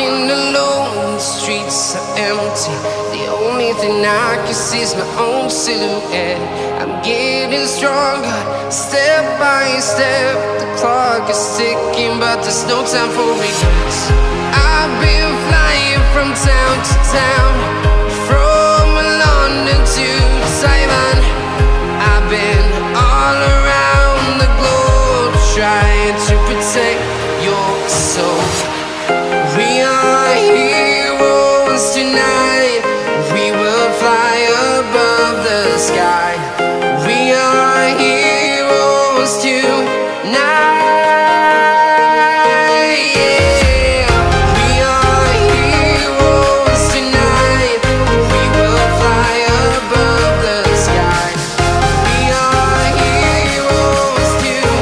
Walking alone, the streets are empty. The only thing I can see is my own silhouette. I'm getting stronger, step by step. The clock is ticking, but there's no time for regrets. I've been flying from town to town, from London to Taiwan. I've been all around the globe, trying to protect your soul. We are heroes tonight. We will fly above the sky. We are heroes tonight. Yeah. We are heroes tonight. We will fly above the sky. We are heroes tonight.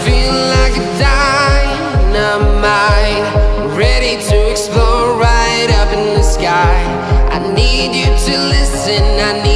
Feel like a dynamite, ready to explode right up in the sky. I need you to listen, I need